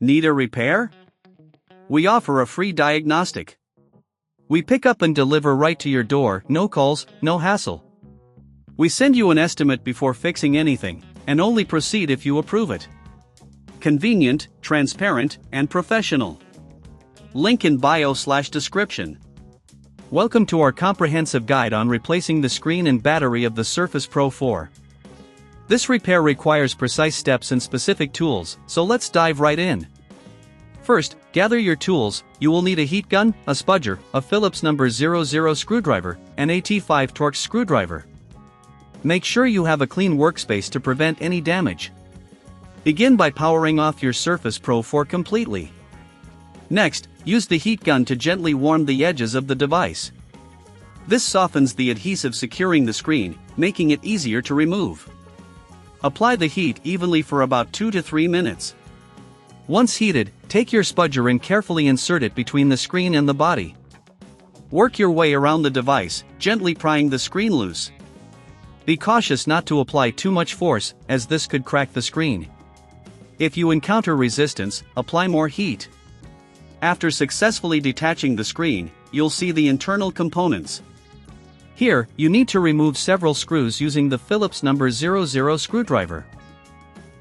Need a repair? We offer a free diagnostic. We pick up and deliver right to your door, no calls, no hassle. We send you an estimate before fixing anything, and only proceed if you approve it. Convenient, transparent, and professional. Link in bio/description. Welcome to our comprehensive guide on replacing the screen and battery of the Surface Pro 4. This repair requires precise steps and specific tools, so let's dive right in. First, gather your tools. You will need a heat gun, a spudger, a Phillips number 00 screwdriver, and a T5 Torx screwdriver. Make sure you have a clean workspace to prevent any damage. Begin by powering off your Surface Pro 4 completely. Next, use the heat gun to gently warm the edges of the device. This softens the adhesive securing the screen, making it easier to remove. Apply the heat evenly for about 2 to 3 minutes. Once heated, take your spudger and carefully insert it between the screen and the body. Work your way around the device, gently prying the screen loose. Be cautious not to apply too much force, as this could crack the screen. If you encounter resistance, apply more heat. After successfully detaching the screen, you'll see the internal components. Here, you need to remove several screws using the Phillips number 00 screwdriver.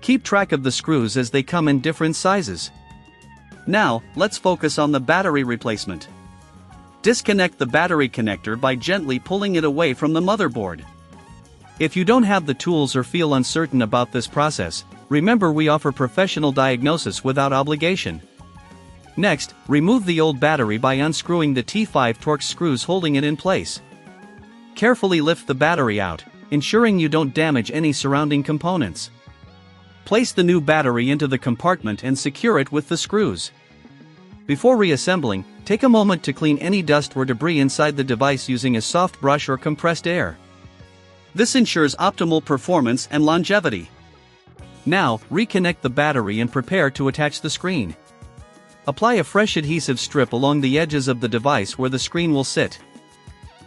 Keep track of the screws as they come in different sizes. Now, let's focus on the battery replacement. Disconnect the battery connector by gently pulling it away from the motherboard. If you don't have the tools or feel uncertain about this process, remember we offer professional diagnosis without obligation. Next, remove the old battery by unscrewing the T5 Torx screws holding it in place. Carefully lift the battery out, ensuring you don't damage any surrounding components. Place the new battery into the compartment and secure it with the screws. Before reassembling, take a moment to clean any dust or debris inside the device using a soft brush or compressed air. This ensures optimal performance and longevity. Now, reconnect the battery and prepare to attach the screen. Apply a fresh adhesive strip along the edges of the device where the screen will sit.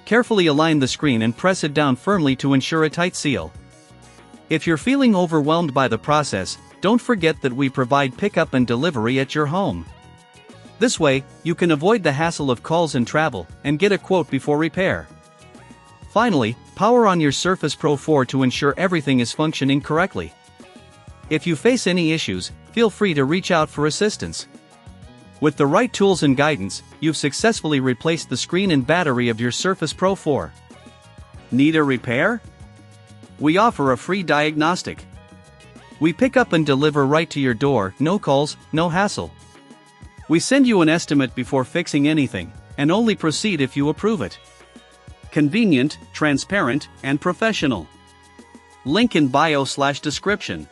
Carefully align the screen and press it down firmly to ensure a tight seal. If you're feeling overwhelmed by the process, don't forget that we provide pickup and delivery at your home. This way, you can avoid the hassle of calls and travel, and get a quote before repair. Finally, power on your Surface Pro 4 to ensure everything is functioning correctly. If you face any issues, feel free to reach out for assistance. With the right tools and guidance, you've successfully replaced the screen and battery of your Surface Pro 4. Need a repair? We offer a free diagnostic. We pick up and deliver right to your door, no calls, no hassle. We send you an estimate before fixing anything, and only proceed if you approve it. Convenient, transparent, and professional. Link in bio/description.